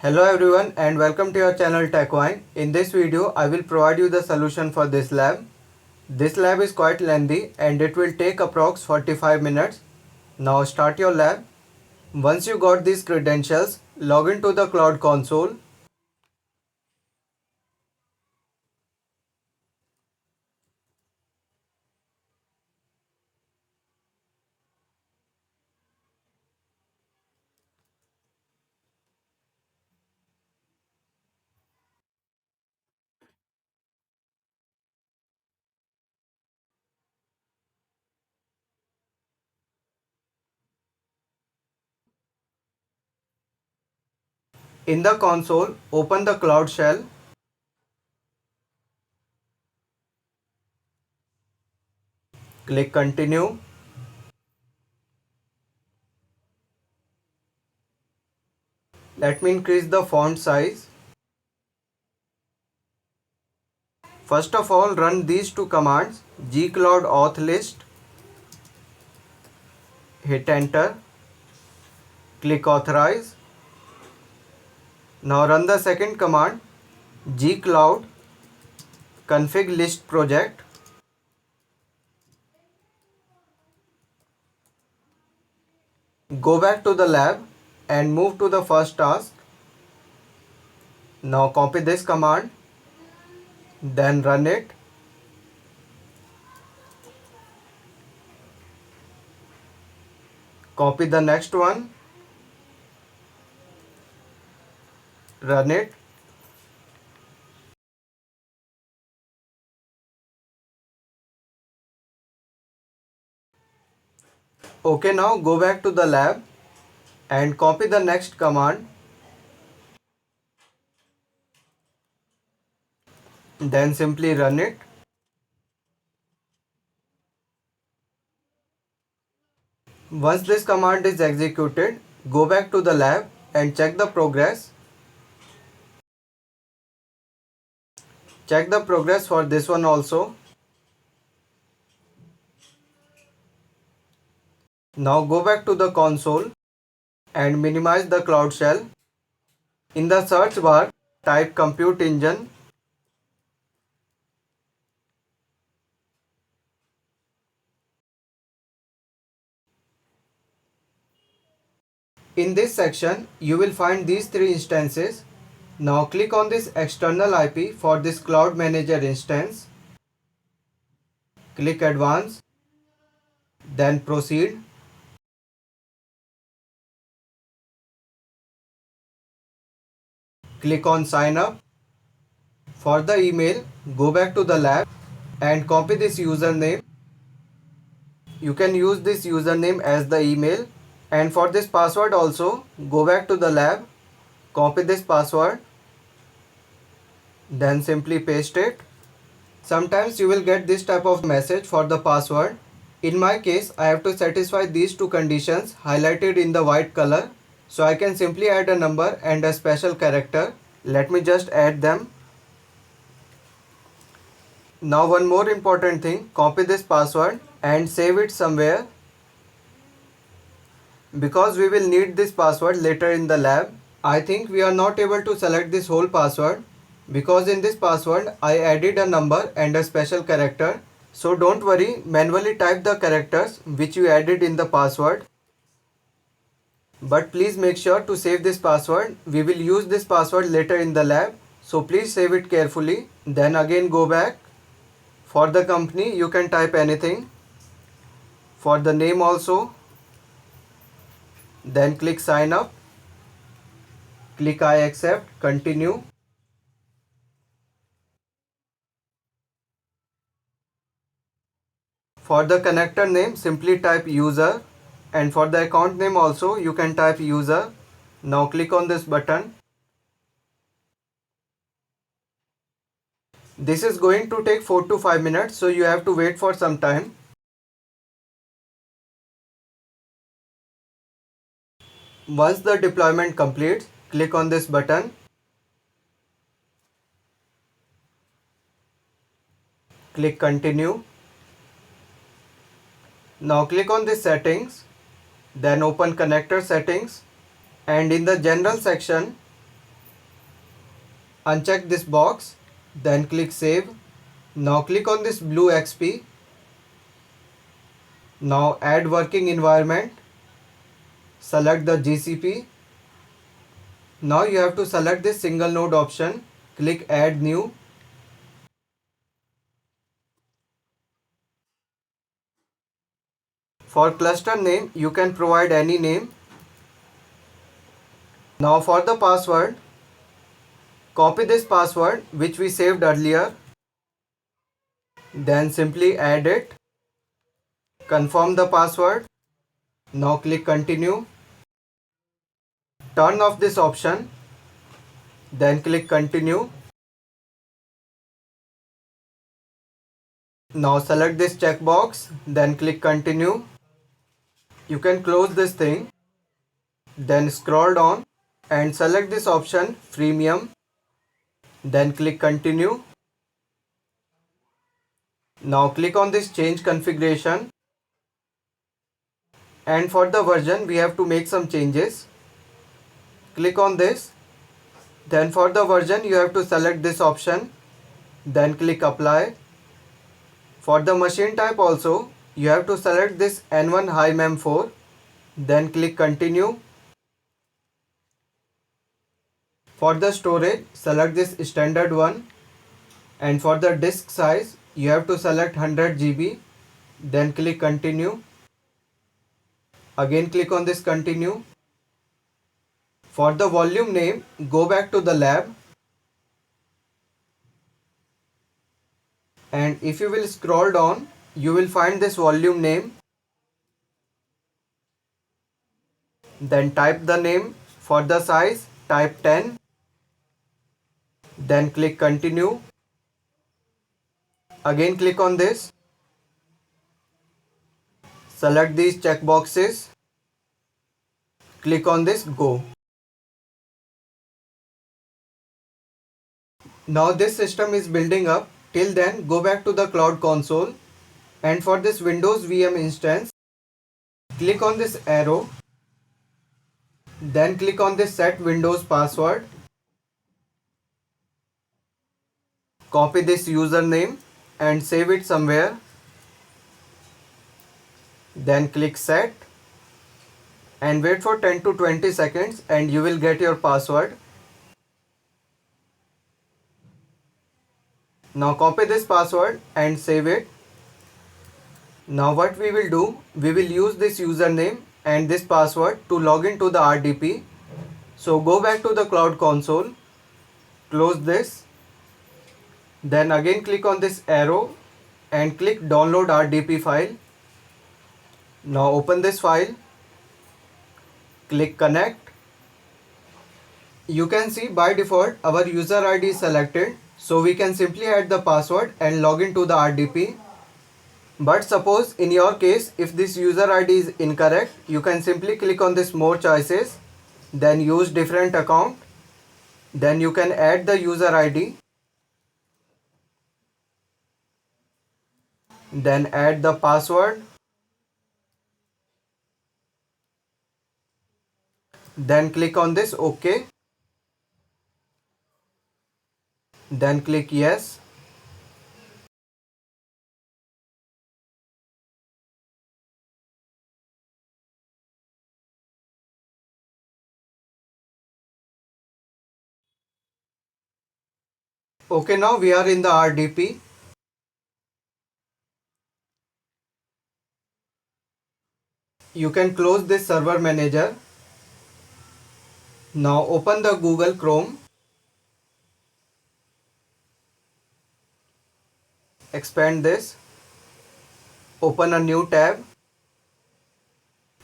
Hello everyone and welcome to your channel TechWine. In this video, I will provide you the solution for this lab. This lab is quite lengthy and it will take approx 45 minutes. Now start your lab. Once you got these credentials, log into the Cloud Console. In the console, open the Cloud Shell. Click Continue. Let me increase the font size. First of all, run these two commands, gcloud auth list. Hit enter. Click authorize. Now run the second command, gcloud config list project. Go back to the lab and move to the first task. Now copy this command, then run it. Copy the next one, run it. Okay, now go back to the lab and copy the next command, then simply run it. Once this command is executed, go back to the lab and check the progress. Check the progress for this one also. Now go back to the console and minimize the Cloud Shell. In the search bar, type Compute Engine. In this section, you will find these three instances. Now click on this external IP for this Cloud Manager instance. Click Advanced, then Proceed. Click on Sign Up. For the email, go back to the lab and copy this username. You can use this username as the email. And for this password also, go back to the lab, copy this password, then simply paste it. Sometimes you will get this type of message for the password. In my case, I have to satisfy these two conditions highlighted in the white color. So I can simply add a number and a special character. Let me just add them. Now one more important thing, copy this password and save it somewhere. Because we will need this password later in the lab, I think we are not able to select this whole password because in this password I added a number and a special character. So don't worry, manually type the characters which you added in the password. But please make sure to save this password. We will use this password later in the lab. So please save it carefully. Then again go back. For the company you can type anything. For the name also. Then click sign up. Click I accept, continue. For the connector name, simply type user, and for the account name also you can type user. Now click on this button. This is going to take 4 to 5 minutes, so you have to wait for some time. Once the deployment completes, click on this button. Click continue. Now click on this settings, then open connector settings, and in the general section Uncheck this box, then click Save. Now click on this blue XP. Now add working environment. Select the GCP. Now you have to select this single node option. Click Add New. For cluster name, you can provide any name. Now for the password, copy this password which we saved earlier. Then simply add it. Confirm the password. Now click Continue. Turn off this option. Then click Continue. Now select this checkbox. Then click Continue. You can close this thing. Then scroll down and select this option Freemium. Then click Continue. Now click on this Change Configuration. And for the version we have to make some changes. Click on this. Then for the version you have to select this option. Then click Apply. For the machine type also you have to select this N1 High Mem4. Then click Continue. For the storage, select this standard one, and for the disk size you have to select 100 GB. Then click Continue. Again click on this Continue. For the volume name, go back to the lab, and if you will scroll down you will find this volume name. Then type the name. For the size, type 10. Then click Continue. Again click on this. Select these checkboxes. Click on this Go. Now this system is building up. Till then, go back to the Cloud Console, and for this Windows VM instance, click on this arrow. Then click on this Set Windows Password. Copy this username and save it somewhere. Then click Set and wait for 10 to 20 seconds and you will get your password. Now copy this password and save it. Now what we will do, we will use this username and this password to log into the RDP. So go back to the Cloud Console, close this, then again click on this arrow and click Download RDP file. Now open this file, click Connect. You can see by default our user ID is selected, so we can simply add the password and log into the RDP. But suppose in your case if this user ID is incorrect, you can simply click on this More Choices, then use different account, then you can add the user ID, then add the password, then click on this OK, then click Yes. Okay, now we are in the RDP. You can close this server manager. Now open the Google Chrome. Expand this. Open a new tab.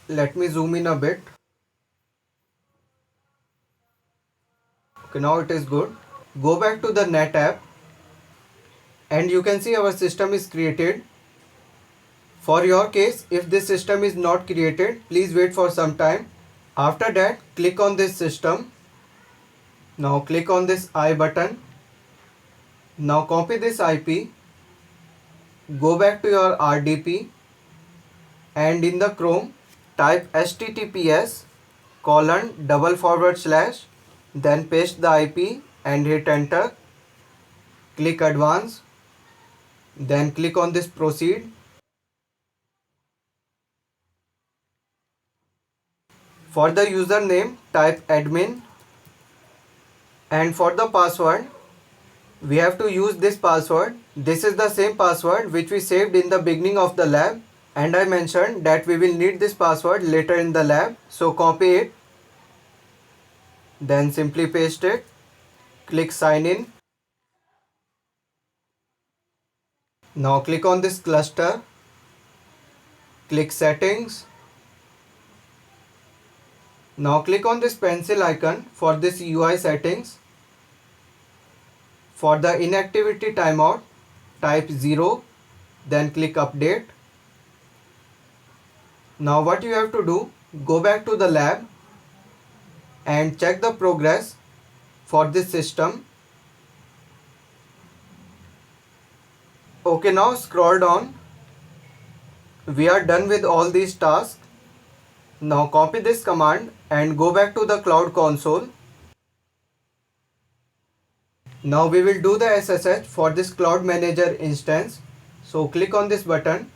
Let me zoom in a bit. Okay, now it is good. Go back to the Net app and you can see our system is created. For your case, if this system is not created, please wait for some time. After that, click on this system. Now click on this I button. Now copy this IP. Go back to your RDP and in the Chrome type https:// then paste the IP and hit enter. Click advance, then click on this proceed. For the username, type admin, and for the password, we have to use this password. This is the same password which we saved in the beginning of the lab, and I mentioned that we will need this password later in the lab. So copy it, then simply paste it, click sign in. Now click on this cluster, click settings. Now click on this pencil icon for this UI settings. For the inactivity timeout, type 0, then click update. Now what you have to do, go back to the lab and check the progress for this system. Okay, now scroll down. We are done with all these tasks. Now copy this command and go back to the Cloud Console. Now we will do the SSH for this Cloud Manager instance. So click on this button.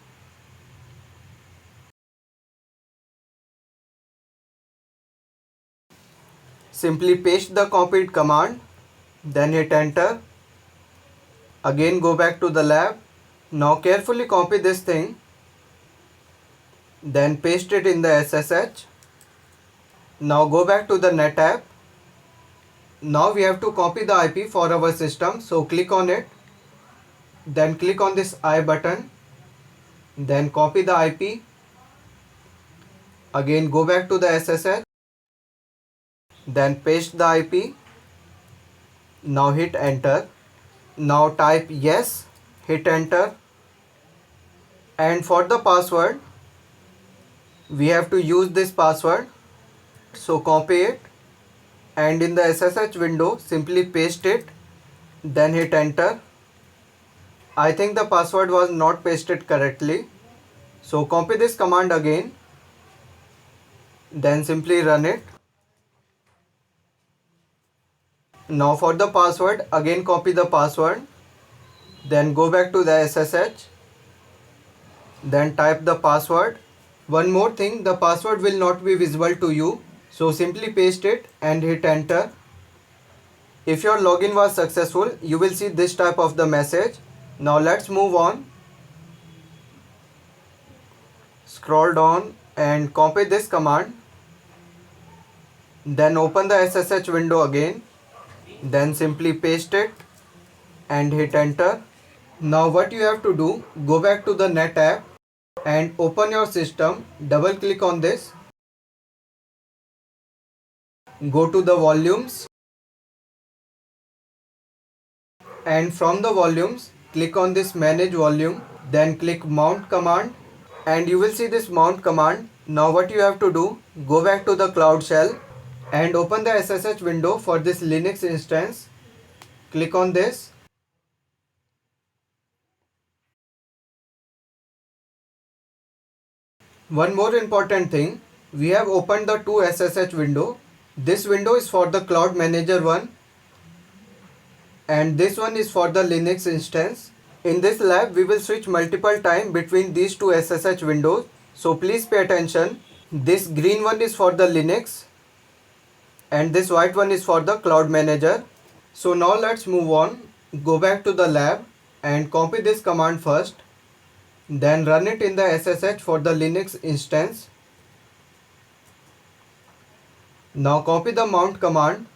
Simply paste the copied command, then hit enter. Again go back to the lab. Now carefully copy this thing, then paste it in the SSH. Now go back to the NetApp. Now we have to copy the IP for our system, so click on it, then click on this I button, then copy the IP. Again go back to the SSH, then paste the IP. Now hit enter. Now type yes, hit enter. And for the password, we have to use this password, so copy it and in the SSH window simply paste it, then hit enter. I think the password was not pasted correctly, so copy this command again, then simply run it. Now for the password, again copy the password, then go back to the SSH, then type the password. One more thing, the password will not be visible to you, so simply paste it and hit enter. If your login was successful, you will see this type of the message. Now let's move on. Scroll down and copy this command, then open the SSH window again, then simply paste it and hit enter. Now what you have to do, go back to the NetApp and open your system, double click on this, go to the volumes, and from the volumes click on this manage volume, then click mount command and you will see this mount command. Now what you have to do, go back to the Cloud Shell and open the SSH window for this Linux instance. Click on this. One more important thing, we have opened the two SSH window. This window is for the Cloud Manager one and this one is for the Linux instance. In this lab, we will switch multiple time between these two SSH windows. So please pay attention. This green one is for the Linux and this white one is for the Cloud Manager. So now let's move on. Go back to the lab and copy this command first. Then run it in the SSH for the Linux instance. Now copy the mount command.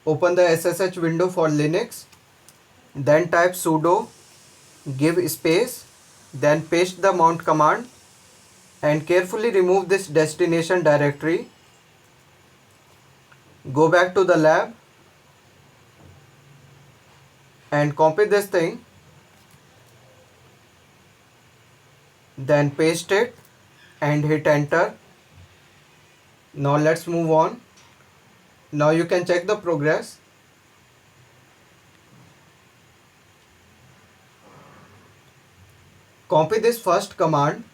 Open the SSH window for Linux. Then type sudo, give space, then paste the mount command and carefully remove this destination directory. Go back to the lab and copy this thing, then paste it and hit enter. Now let's move on. Now you can check the progress. Copy this first command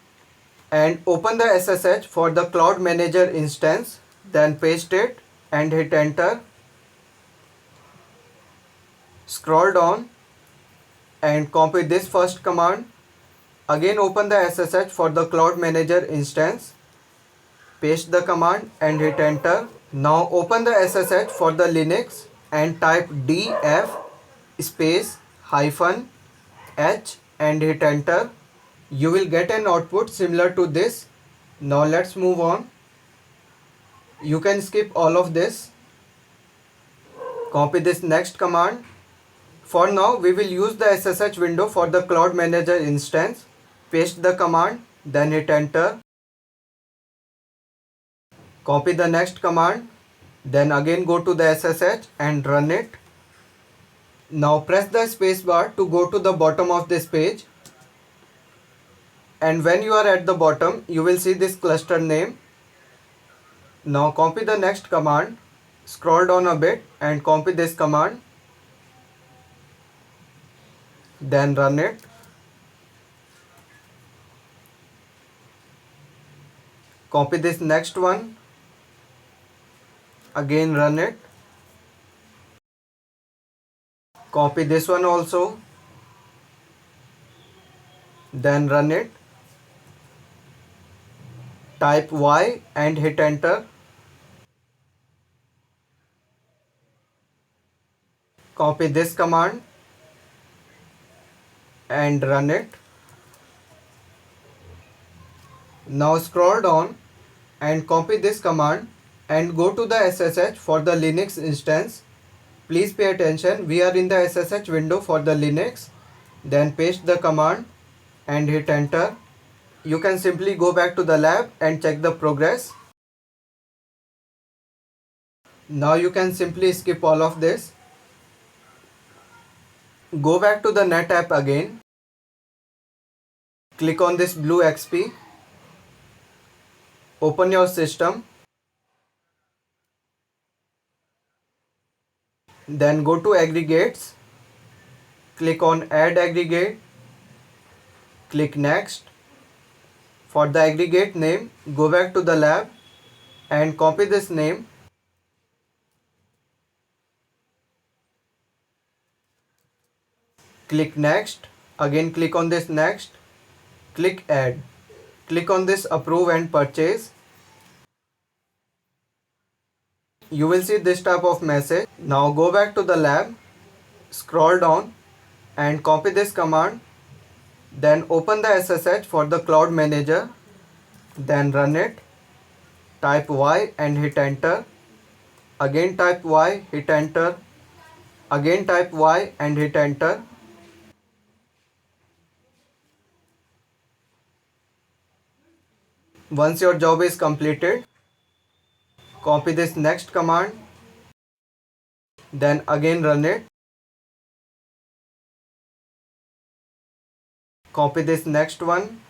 and open the SSH for the Cloud Manager instance. then paste it and hit enter. Scroll down and copy this first command. Again open the SSH for the Cloud Manager instance. Paste the command and hit enter. Now open the SSH for the Linux and type df space hyphen h and hit enter. You will get an output similar to this. Now let's move on. You can skip all of this. Copy this next command. For now we will use the SSH window for the Cloud Manager instance. Paste the command, then hit enter. Copy the next command, then again go to the SSH and run it. Now press the spacebar to go to the bottom of this page. And when you are at the bottom, you will see this cluster name. Now copy the next command, scroll down a bit and copy this command. Then run it. Copy this next one. Again run it. Copy this one also. Then run it. Type Y and hit enter. Copy this command and run it. Now scroll down and copy this command and go to the SSH for the Linux instance. Please pay attention, we are in the SSH window for the Linux. Then paste the command and hit enter. You can simply go back to the lab and check the progress. Now you can simply skip all of this. Go back to the NetApp again. Click on this blue XP. Open your system. Then go to aggregates. Click on add aggregate. Click next. For the aggregate name, go back to the lab and copy this name. Click next. Again click on this next. Click add. Click on this approve and purchase. You will see this type of message. Now go back to the lab. Scroll down and copy this command. Then open the SSH for the Cloud Manager. Then run it. Type Y and hit enter. Again type Y, hit enter. Again type Y and hit enter. Once your job is completed, copy this next command. Then again run it. Copy this next one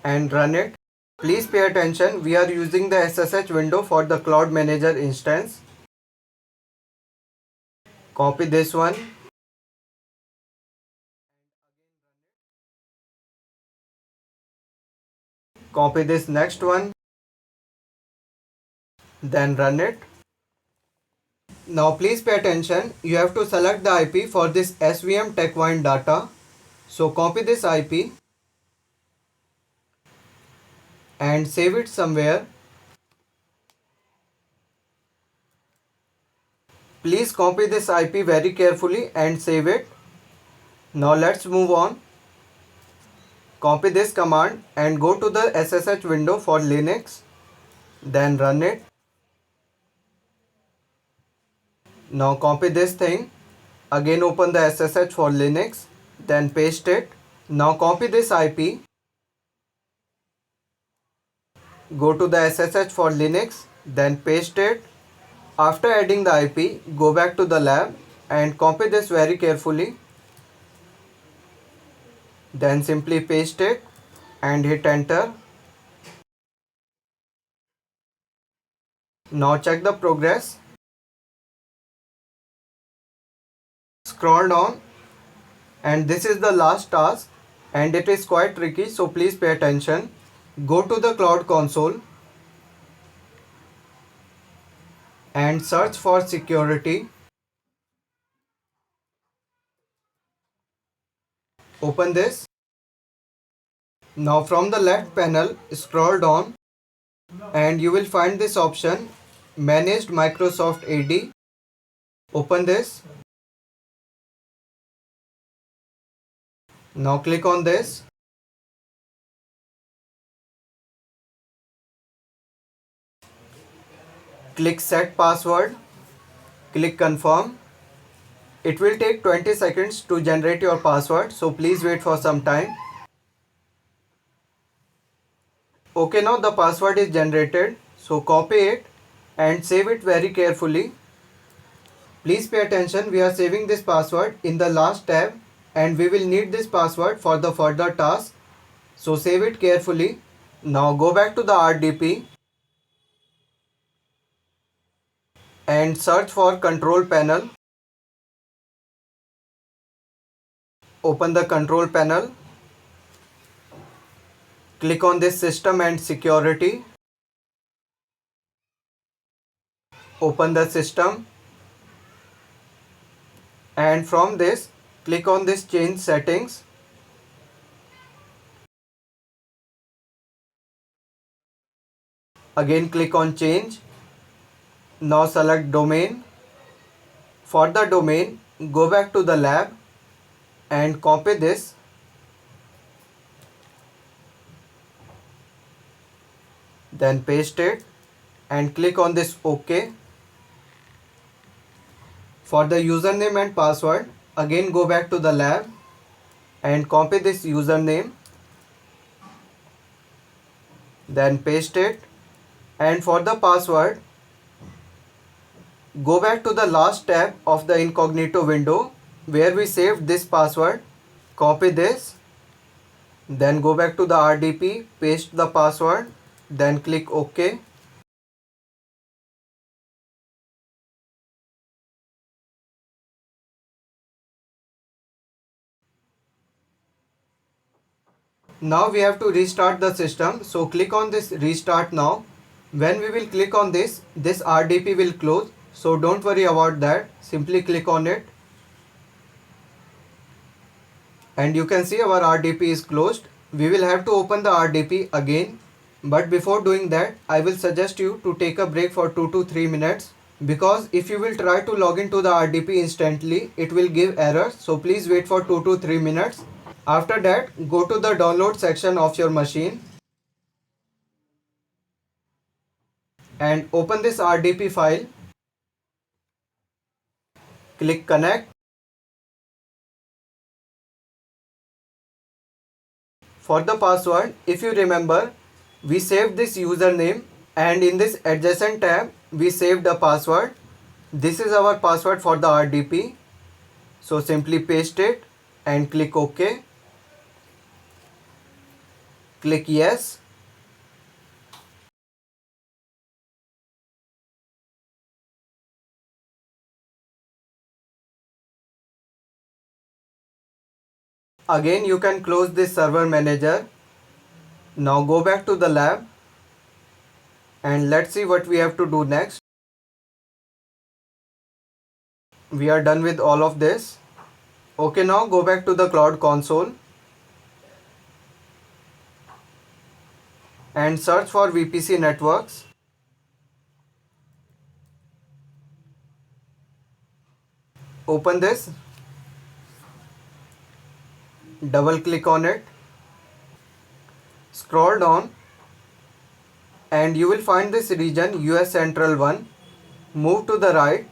and run it. Please pay attention, we are using the SSH window for the Cloud Manager instance. Copy this one. Copy this next one. Then run it. Now please pay attention, you have to select the IP for this SVM TechWine data. So copy this IP and save it somewhere. Please copy this IP very carefully and save it. Now let's move on. Copy this command and go to the SSH window for Linux. Then run it. Now copy this thing. Again open the SSH for Linux. Then paste it. Now copy this IP. Go to the SSH for Linux. Then paste it. After adding the IP, go back to the lab and copy this very carefully. Then simply paste it and hit enter. Now check the progress. Scroll down and this is the last task and it is quite tricky, so please pay attention. Go to the Cloud Console. and search for security. Open this. Now from the left panel, scroll down and you will find this option, Managed Microsoft AD. Open this. Now click on this. Click Set Password. Click Confirm. It will take 20 seconds to generate your password, so please wait for some time. Okay, now the password is generated, so copy it and save it very carefully. Please pay attention, we are saving this password in the last tab and we will need this password for the further task. So save it carefully. Now go back to the RDP and search for Control Panel. Open the Control Panel. Click on this System and Security. Open the system. And from this, click on this Change Settings. Again click on Change. Now select Domain. For the domain, go back to the lab and copy this. Then paste it and click on this OK. For the username and password, again go back to the lab and copy this username. Then paste it. And for the password, go back to the last tab of the incognito window where we saved this password. Copy this. Then go back to the RDP, paste the password, then click OK. Now we have to restart the system, so click on this Restart Now. When we will click on this RDP will close, so don't worry about that, simply click on it. And you can see our RDP is closed. We will have to open the RDP again, but before doing that, I will suggest you to take a break for 2 to 3 minutes, because if you will try to log into the RDP instantly, it will give errors, so please wait for 2 to 3 minutes. After that, go to the download section of your machine and open this RDP file. Click Connect. For the password, if you remember, we saved this username and in this adjacent tab, we saved a password. This is our password for the RDP. So simply paste it and click OK. Click Yes. Again, you can close this server manager. Now go back to the lab and let's see what we have to do next. We are done with all of this. Okay, now go back to the Cloud Console and search for VPC networks. Open this. Double click on it. Scroll down and you will find this region US Central 1. Move to the right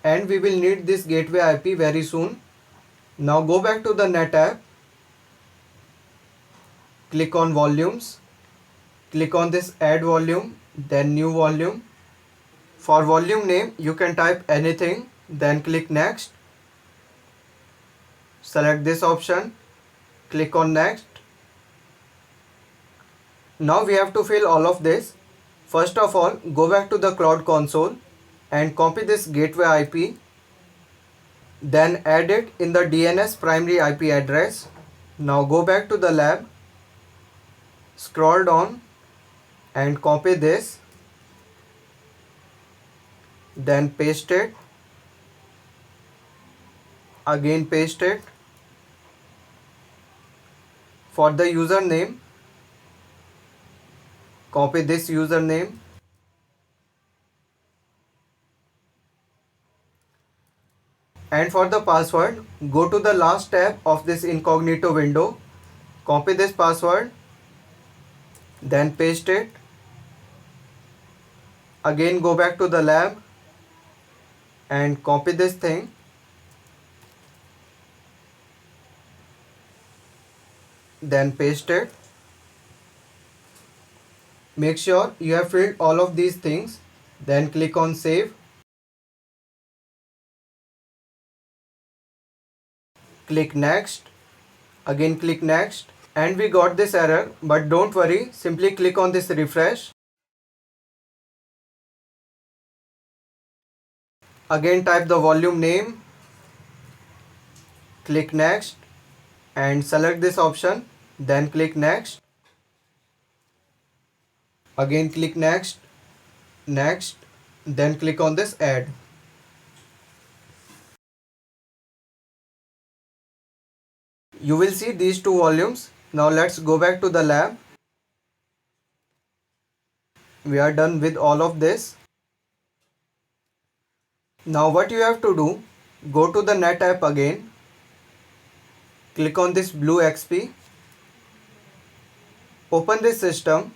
and we will need this gateway IP very soon. Now go back to the Net app. Click on Volumes. Click on this Add Volume, then New Volume. For volume name, you can type anything, then click Next. Select this option. Click on Next. Now we have to fill all of this. First of all, go back to the Cloud Console and copy this gateway IP. Then add it in the DNS primary IP address. Now go back to the lab. Scroll down and copy this then paste it, again paste it. For the username, copy this username, and for the password, go to the last tab of this incognito window, copy this password, then paste it, again go back to the lab and copy this thing, then paste it. Make sure you have filled all of these things, then click on save, click next, again click next, and we got this error, but don't worry, simply click on this refresh, again type the volume name, click next and select this option, then click next, again click next, next, then click on this add. You will see these two volumes. Now let's go back to the lab. We are done with all of this. Now what you have to do, go to the Net app again, click on this blue XP, open this system,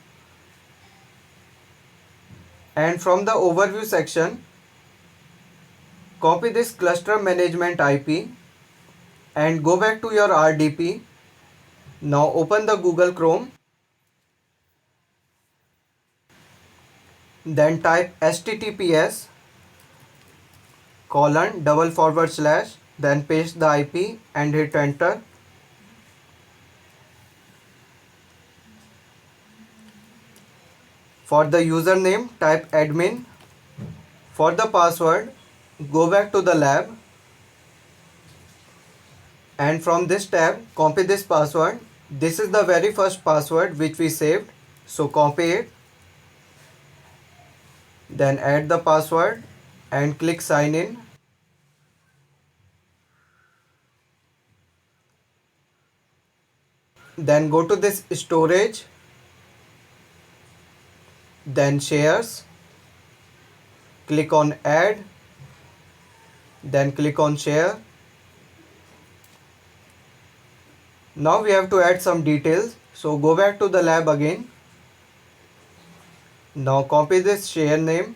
and from the overview section, copy this cluster management IP and go back to your RDP. Now open the Google Chrome, then type https:// then paste the IP and hit enter. For the username, type admin. For the password, go back to the lab and from this tab, copy this password. This is the very first password which we saved, so copy it. Then add the password and click sign in. Then go to this storage, then shares, click on add, then click on share. Now we have to add some details, so go back to the lab again. Now copy this share name,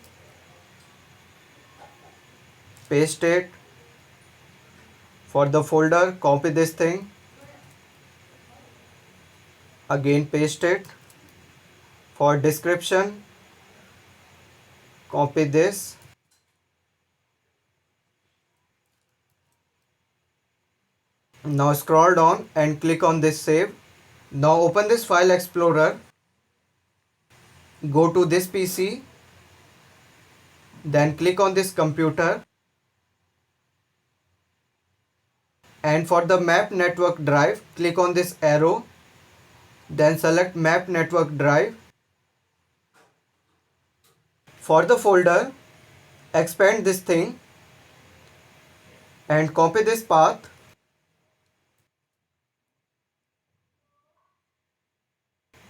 paste it. For the folder, copy this thing, again paste it. For description, copy this. Now scroll down and click on this save. Now open this file explorer, go to this PC, then click on this computer, and for the map network drive, click on this arrow, then select map network drive. For the folder, expand this thing and copy this path,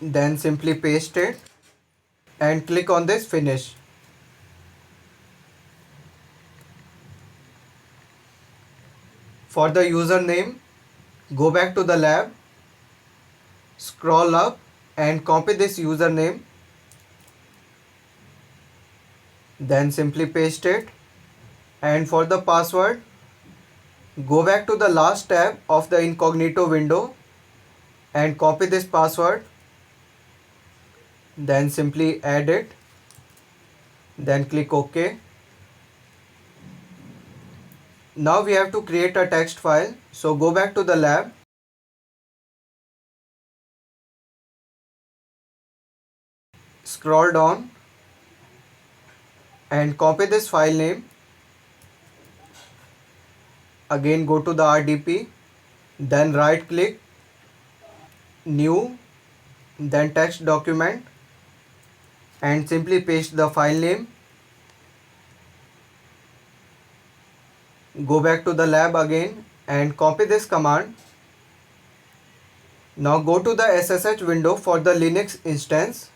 then simply paste it and click on this finish. For the username, go back to the lab, scroll up and copy this username, then simply paste it. And for the password, go back to the last tab of the incognito window and copy this password, then simply add it, then click OK. Now we have to create a text file, so go back to the lab, scroll down and copy this file name, again go to the RDP, then right click, new, then text document and simply paste the file name. Go back to the lab again and copy this command. Now go to the SSH window for the Linux instance.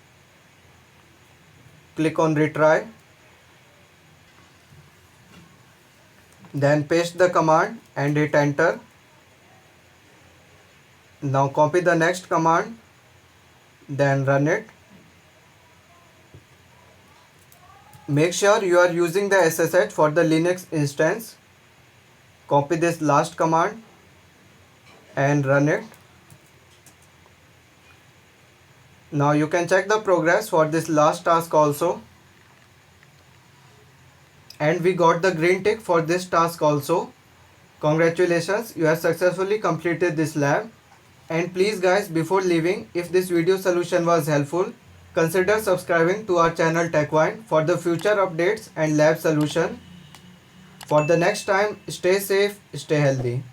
Click on retry. Then paste the command and hit enter. Now copy the next command, then run it. Make sure you are using the SSH for the Linux instance. Copy this last command and run it. Now you can check the progress for this last task also. And we got the green tick for this task also. Congratulations, you have successfully completed this lab. And please guys, before leaving, if this video solution was helpful, consider subscribing to our channel TechVine for the future updates and lab solution. For the next time, stay safe, stay healthy.